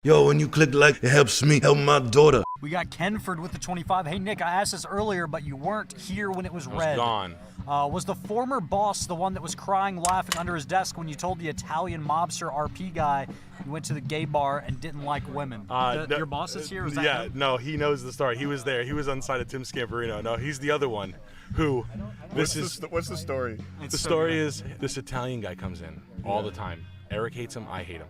Yo, when you click like, it helps me help my daughter. We got Kenford with the 25. Hey, Nick, I asked this earlier, but you weren't here when it was read. Gone. Was the former boss the one that was crying, laughing under his desk when you told the Italian mobster RP guy you went to the gay bar and didn't like women? Your boss is here? Is that him? No, he knows the story. He was there. He was on the side of Tim Scamperino. No, he's the other one who... What's the story? The story is this Italian guy comes in all the time. Eric hates him. I hate him.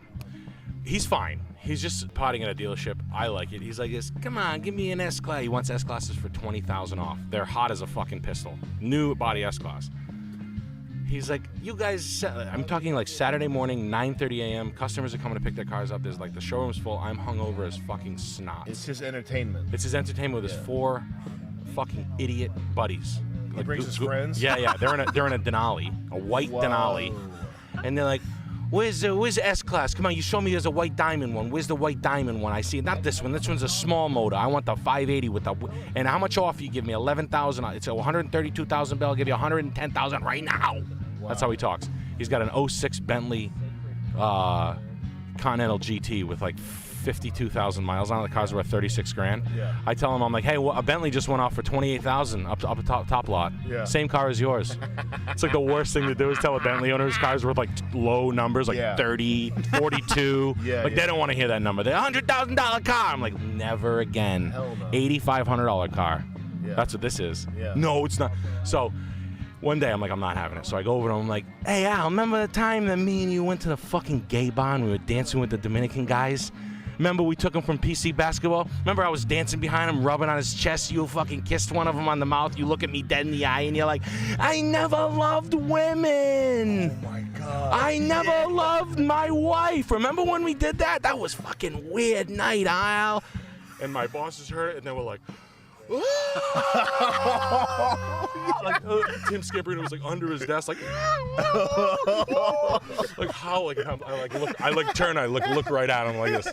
He's fine. He's just potting at a dealership. I like it. He's like, come on, give me an S-Class. He wants S-Classes for $20,000 off. They're hot as a fucking pistol. New body S-Class. He's like, you guys, I'm talking like Saturday morning, 9:30 a.m. Customers are coming to pick their cars up. There's like, the showroom's full. I'm hungover as fucking snot. It's his entertainment. It's his entertainment with his 4 fucking idiot buddies. He brings his friends? Yeah. They're in a Denali, a white Denali. And they're like, Where's the S-Class? Come on, you show me there's a white diamond one. Where's the white diamond one? I see it. Not this one. This one's a small motor. I want the 580 with the... And how much off you give me? $11,000. It's a $132,000 bill. I'll give you $110,000 right now. Wow. That's how he talks. He's got an 06 Bentley Continental GT with like 52,000 miles on it. The car's worth $36,000. Yeah. I tell him, I'm like, hey, well, a Bentley just went off for $28,000 up a top lot. Yeah. Same car as yours. It's like the worst thing to do is tell a Bentley owner his car's worth like low numbers, like 30, 42. They don't want to hear that number. They're $100,000 car. I'm like, never again. Hell no. $8,500 car. Yeah. That's what this is. Yeah. No, it's not. So one day I'm like, I'm not having it. So I go over to him, I'm like, hey, Al, remember the time that me and you went to the fucking gay bar and we were dancing with the Dominican guys? Remember we took him from PC basketball? Remember I was dancing behind him, rubbing on his chest? You fucking kissed one of them on the mouth. You look at me dead in the eye and you're like, I never loved women. Oh my God. I never loved my wife. Remember when we did that? That was fucking weird night, Al. And my bosses heard it and they were like, like Tim Scamperino was like under his desk, like how, like I look right at him like this.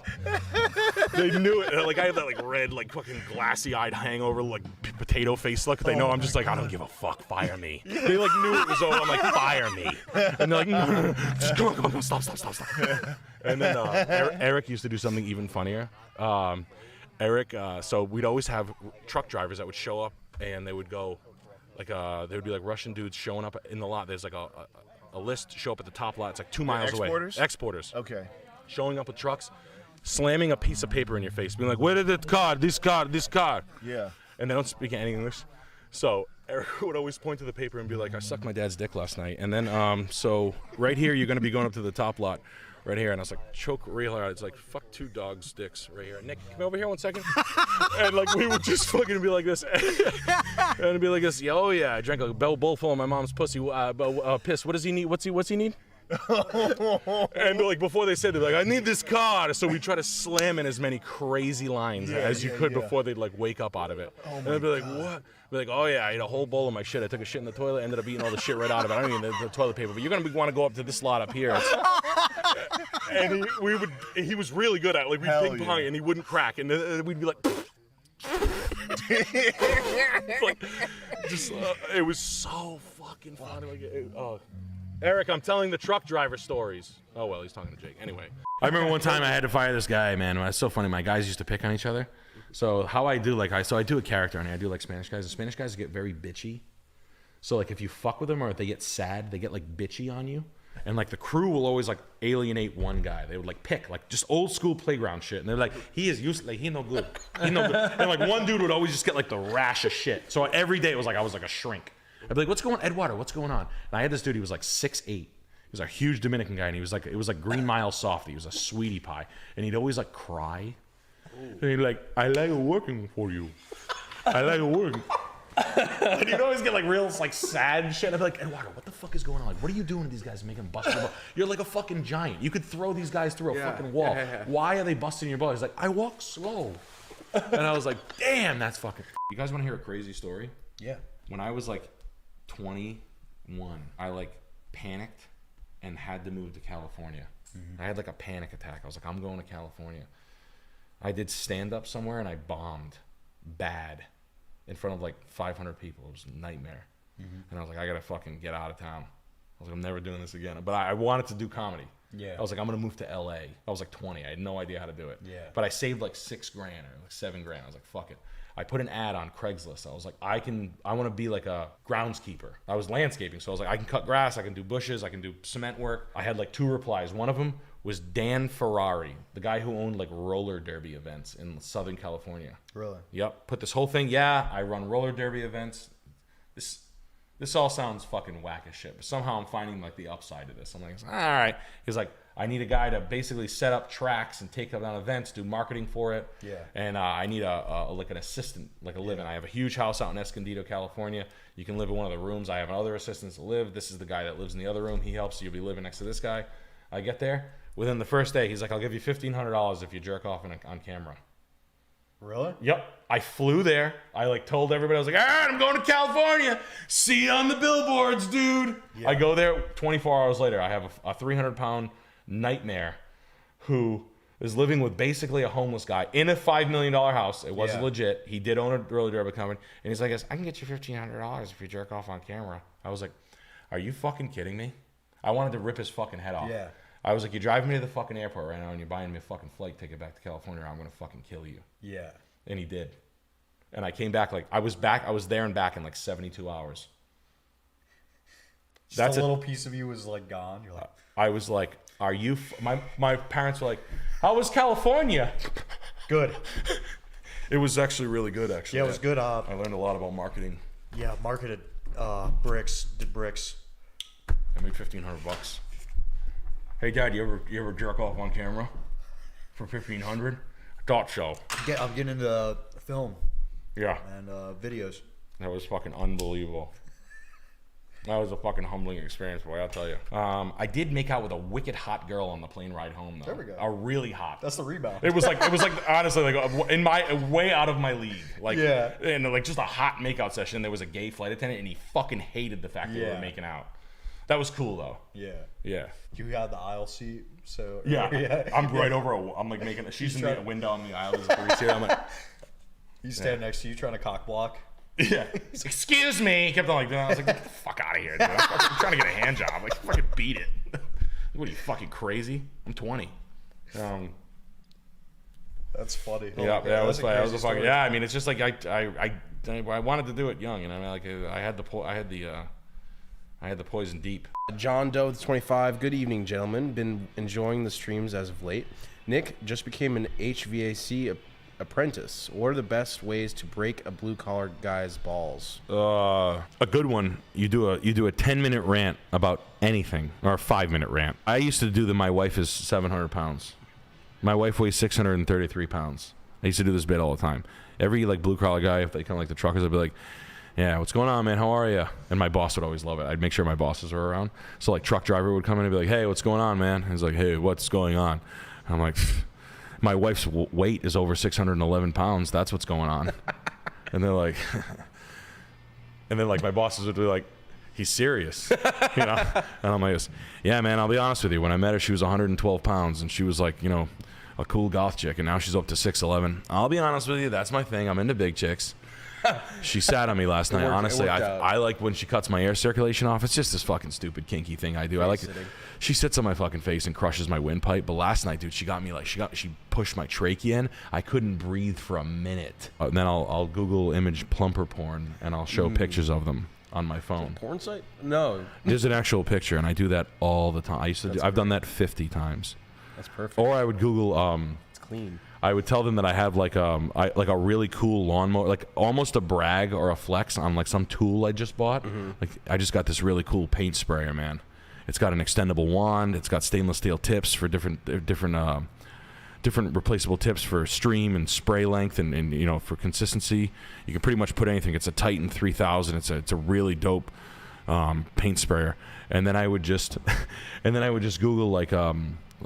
They knew it. Like I have that like red, like fucking glassy-eyed hangover, like potato face look. They know I'm just like, I don't give a fuck. Fire me. They like knew it was over. I'm like, fire me. And they're like, no. Just come on, stop. And then Eric used to do something even funnier. Eric, so we'd always have truck drivers that would show up and they would go, like, there would be like Russian dudes showing up in the lot. There's like a list, show up at the top lot. It's like 2 miles away. Exporters? Okay. Showing up with trucks, slamming a piece of paper in your face, being like, where did this car? Yeah. And they don't speak any English. So Eric would always point to the paper and be like, I sucked my dad's dick last night. And then, so right here, you're going to be going up to the top lot. Right here, and I was like, choke real hard. It's like, fuck 2 dogs' dicks right here. Nick, come over here 1 second. And like, we would just fucking be like this. And it'd be like this, oh yeah, I drank a bowl full of my mom's pussy. Piss, what does he need? What's he need? And like, before they said, they're like, I need this car. So we try to slam in as many crazy lines as you could before they'd like wake up out of it. Oh and they'd be like, what? Be like, oh yeah, I ate a whole bowl of my shit. I took a shit in the toilet, ended up eating all the shit right out of it. I don't even need the toilet paper, but you're gonna want to go up to this lot up here. And he was really good at it. Like we'd ping pong and he wouldn't crack, and then we'd be like, it was so fucking funny. Like, Eric, I'm telling the truck driver stories. Oh well, he's talking to Jake. Anyway, I remember one time I had to fire this guy. Man, it's so funny. My guys used to pick on each other. So how I do, like, I do a character on it. I do like Spanish guys. The Spanish guys get very bitchy. So like if you fuck with them or if they get sad, they get like bitchy on you. And like the crew will always like alienate one guy. They would like pick like just old school playground shit. And they're like, he is useless. Like, he no good. And like one dude would always just get like the rash of shit. So every day it was like I was like a shrink. I'd be like, what's going on, Eduardo? What's going on? And I had this dude. He was like 6'8". He was a huge Dominican guy, and he was like, it was like Green Mile softy. He was a sweetie pie, and he'd always like cry. And he'd like, I like working for you. I like working. And you'd always get like real like sad shit. I'd be like, Eduardo, what the fuck is going on? Like, what are you doing to these guys making bust your ball? You're like a fucking giant. You could throw these guys through a fucking wall. Why are they busting your ball? He's like, I walk slow. And I was like, damn, that's fucking. You guys want to hear a crazy story? Yeah. When I was like 21, I like panicked and had to move to California. Mm-hmm. I had like a panic attack. I was like, I'm going to California. I did stand up somewhere and I bombed bad in front of like 500 people. It was a nightmare. Mm-hmm. And I was like, I gotta fucking get out of town. was like, I'm never doing this again. But I wanted to do comedy. Yeah. I was like, I'm gonna move to LA. I was like 20. I had no idea how to do it. Yeah. But I saved like $6,000 or like $7,000. I was like, fuck it. I put an ad on Craigslist. I was like, I want to be like a groundskeeper. I was landscaping, so I was like, I can cut grass, I can do bushes, I can do cement work. I had like 2 replies. One of them was Dan Ferrari, the guy who owned like roller derby events in Southern California. Really? Yep. Put this whole thing. Yeah, I run roller derby events. This all sounds fucking whack as shit, but somehow I'm finding like the upside to this. I'm like, all right. He's like, I need a guy to basically set up tracks and take them on events, do marketing for it. Yeah. And I need like an assistant, like a live-in. I have a huge house out in Escondido, California. You can live in one of the rooms. I have other assistants to live. This is the guy that lives in the other room. He helps you. You'll be living next to this guy. I get there. Within the first day, he's like, I'll give you $1,500 if you jerk off on camera. Really? Yep. I flew there. I like told everybody, I was like, all right, I'm going to California. See you on the billboards, dude. Yeah. I go there. 24 hours later, I have a 300-pound nightmare who is living with basically a homeless guy in a $5 million house. It wasn't legit. He did own a roller derby company. And he's like, I can get you $1,500 if you jerk off on camera. I was like, are you fucking kidding me? I wanted to rip his fucking head off. Yeah. I was like, you're driving me to the fucking airport right now and you're buying me a fucking flight ticket back to California or I'm going to fucking kill you. Yeah. And he did. And I came back I was there and back in like 72 hours. That's a little piece of you was like gone. You're like, I was like, are you, my parents were like, how was California? good. It was actually really good, actually. Yeah, it was good. I learned a lot about marketing. Yeah, marketed bricks, did bricks. I made $1,500. Hey, Dad, you ever jerk off on camera for $1,500? I thought so. I'm getting into film. Yeah. And videos. That was fucking unbelievable. That was a fucking humbling experience, boy, I'll tell you. I did make out with a wicked hot girl on the plane ride home, though. There we go. A really hot. That's the rebound. It was like honestly like in my way out of my league. Like and like just a hot makeout session. There was a gay flight attendant, and he fucking hated the fact that we were making out. That was cool though. Yeah. Yeah. You had the aisle seat, so yeah. I'm right over. I'm like making. She's in the window on the aisle. There's a 3 seat. I'm like, he's standing next to you trying to cock block. Yeah. He's like, excuse me. He kept on like doing. I was like, get the fuck out of here, dude. I'm trying to get a hand job. Like, fucking beat it. What are you fucking crazy? I'm 20. That's funny. Yeah, that was a fucking. Yeah, I mean, it's just like I wanted to do it young, and I mean, like I had the poison deep. John Doe, 25. Good evening, gentlemen. Been enjoying the streams as of late. Nick just became an HVAC apprentice. What are the best ways to break a blue-collar guy's balls? A good one. You do a 10-minute rant about anything, or a 5-minute rant. I used to do my wife is 700 pounds. My wife weighs 633 pounds. I used to do this bit all the time. Every like blue-collar guy, if they come like the truckers, I'd be like, yeah, what's going on, man? How are you? And my boss would always love it. I'd make sure my bosses were around. So like truck driver would come in and be like, hey, what's going on, man? And he's like, hey, what's going on? I'm like, my wife's weight is over 611 pounds. That's what's going on. And they're like, and then like my bosses would be like, he's serious, you know? And I'm like, yeah, man, I'll be honest with you. When I met her, she was 112 pounds and she was like, you know, a cool goth chick. And now she's up to 6'11". I'll be honest with you. That's my thing. I'm into big chicks. She sat on me last night. Honestly, I like when she cuts my air circulation off. It's just this fucking stupid kinky thing I do. I like it. She sits on my fucking face and crushes my windpipe. But last night, dude, she got me like she pushed my trachea in. I couldn't breathe for a minute. And then I'll Google image plumper porn and I'll show pictures of them on my phone. Porn site? No. There's an actual picture, and I do that all the time. I've done that 50 times. That's perfect. Or I would Google. It's clean. I would tell them that I have like a really cool lawnmower, like almost a brag or a flex on like some tool I just bought. Mm-hmm. Like I just got this really cool paint sprayer, man. It's got an extendable wand. It's got stainless steel tips for different replaceable tips for stream and spray length and you know for consistency. You can pretty much put anything. It's a Titan 3000. It's a really dope paint sprayer. And then I would just Google like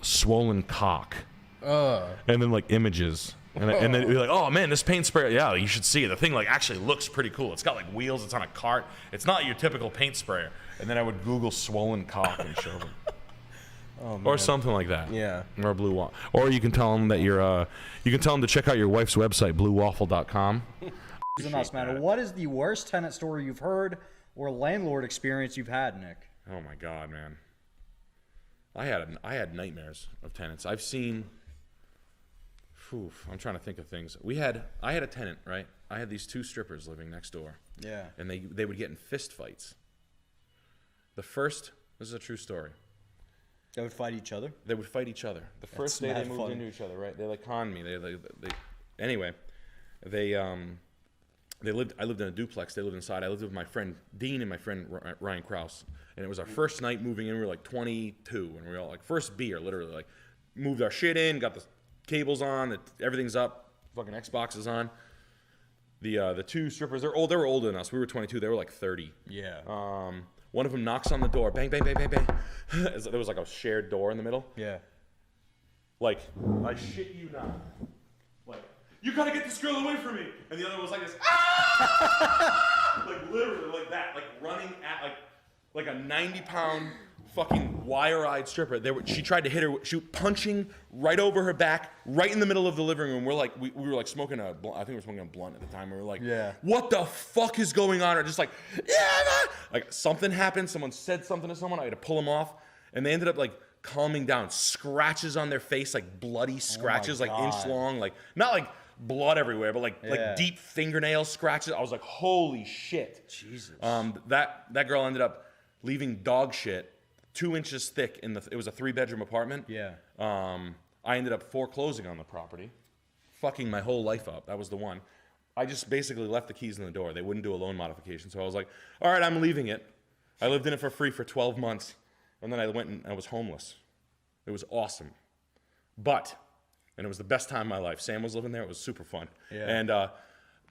swollen cock. And then like images, and then it'd be like, oh man, this paint sprayer, yeah, you should see it. The thing like actually looks pretty cool. It's got like wheels. It's on a cart. It's not your typical paint sprayer. And then I would Google swollen cock and show them, or something like that. Yeah. Or a blue waffle. Or you can tell them that you can tell them to check out your wife's website, bluewaffle.com. What is the worst tenant story you've heard or landlord experience you've had, Nick? Oh my God, man. I had nightmares of tenants. I've seen. I'm trying to think of things. I had a tenant, right? I had these 2 strippers living next door. Yeah. And they would get in fist fights. This is a true story. They would fight each other? They would fight each other. The first day they moved into each other, right? They like conned me. Anyway, I lived in a duplex. They lived inside. I lived with my friend Dean and my friend Ryan Krause. And it was our first night moving in. We were like 22, and we were all like first beer, literally like moved our shit in, got the cables on, everything's up, fucking Xbox is on. The 2 strippers, they were older than us. We were 22. They were like 30. Yeah. One of them knocks on the door. Bang, bang, bang, bang, bang. There was like a shared door in the middle. Yeah. Like, I shit you not. Like, you gotta get this girl away from me. And the other was like this. Ah! Like literally like that. Like running at like a 90-pound fucking wire-eyed stripper. She tried to hit her. She was punching right over her back, right in the middle of the living room. We're like, we were like smoking a blunt. I think we were smoking a blunt at the time. We were like, yeah. What the fuck is going on? Or just like, yeah, man. Like something happened. Someone said something to someone. I had to pull them off, and they ended up like calming down. Scratches on their face, like bloody scratches, like inch long, like not like blood everywhere, but like deep fingernail scratches. I was like, holy shit. Jesus. That girl ended up leaving dog shit 2 inches thick it was a 3-bedroom apartment. Yeah. I ended up foreclosing on the property, fucking my whole life up. That was the one. I just basically left the keys in the door. They wouldn't do a loan modification, so I was like, all right, I'm leaving it. I lived in it for free for 12 months, and then I went and I was homeless. It was awesome. And it was the best time of my life. Sam was living there. It was super fun. Yeah.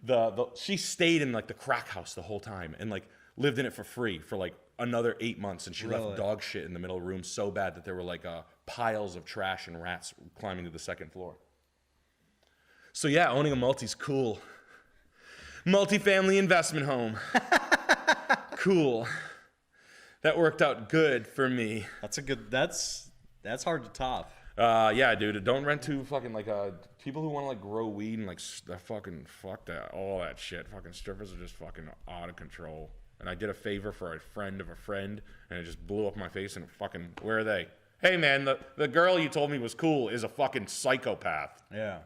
And she stayed in like the crack house the whole time and like lived in it for free for like another 8 months. And she left dog shit in the middle of the room so bad that there were like piles of trash and rats climbing to the 2nd floor. So yeah, owning a multi's cool. Multifamily investment home. Cool. That worked out good for me. That's hard to top. Yeah, dude. Don't rent to fucking like people who want to like grow weed and like fuck that, all that shit. Fucking strippers are just fucking out of control. And I did a favor for a friend of a friend, and it just blew up my face. And fucking, where are they? Hey man, the girl you told me was cool is a fucking psychopath. Yeah.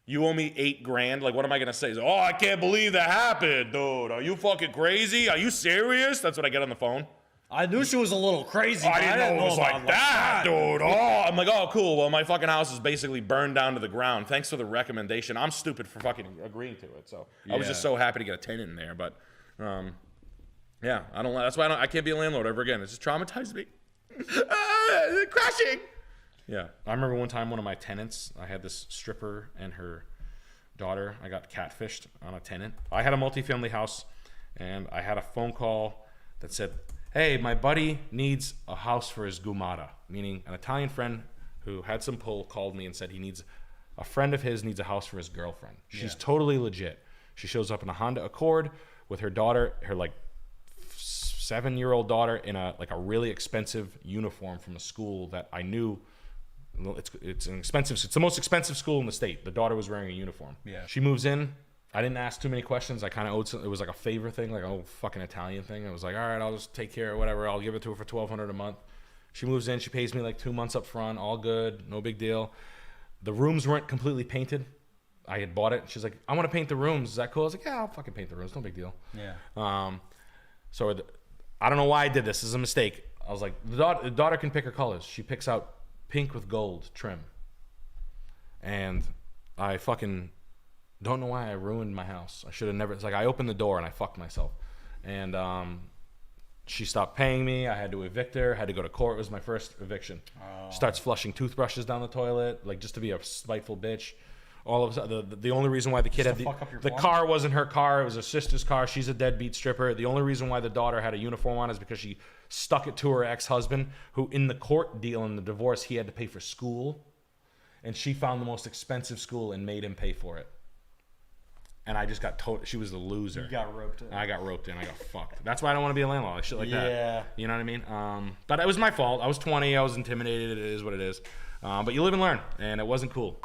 You owe me $8,000. Like, what am I gonna say? Oh, I can't believe that happened, dude. Are you fucking crazy? Are you serious? That's what I get on the phone. I knew she was a little crazy. I didn't know it was like that, dude. Oh, I'm like, oh, cool. Well, my fucking house is basically burned down to the ground. Thanks for the recommendation. I'm stupid for fucking agreeing to it. So I was just so happy to get a tenant in there. But yeah, I don't. That's why I can't be a landlord ever again. It just traumatized me. Crashing. Yeah, I remember one time one of my tenants. I had this stripper and her daughter. I got catfished on a tenant. I had a multifamily house, and I had a phone call that said, hey, my buddy needs a house for his gumata, meaning an Italian friend who had some pull called me and said a friend of his needs a house for his girlfriend. She's totally legit. She shows up in a Honda Accord with her daughter, her like 7-year-old daughter, in a really expensive uniform from a school that I knew. It's the most expensive school in the state. The daughter was wearing a uniform. Yeah. She moves in. I didn't ask too many questions. I kind of owed it was like a favor thing, like a fucking Italian thing. I was like, all right, I'll just take care of whatever. I'll give it to her for $1,200 a month. She moves in. She pays me like 2 months up front. All good. No big deal. The rooms weren't completely painted. I had bought it. She's like, I want to paint the rooms. Is that cool? I was like, yeah, I'll fucking paint the rooms. No big deal. Yeah. So I don't know why I did this. This is a mistake. I was like, the daughter can pick her colors. She picks out pink with gold trim. And I fucking don't know why I ruined my house. I should have never. It's like I opened the door and I fucked myself. And she stopped paying me. I had to evict her. Had to go to court. It was my first eviction. Starts flushing toothbrushes down the toilet, like just to be a spiteful bitch. All of a sudden, the only reason why the kid had the car wasn't her car. It was her sister's car. She's a deadbeat stripper. The only reason why the daughter had a uniform on is because she stuck it to her ex-husband, who in the court deal in the divorce, he had to pay for school. And she found the most expensive school and made him pay for it. And I just got told she was the loser. You got roped in. I got roped in. I got fucked. That's why I don't want to be a landlord. Like shit like that. Yeah. You know what I mean? But it was my fault. I was 20. I was intimidated. It is what it is. But you live and learn. And it wasn't cool.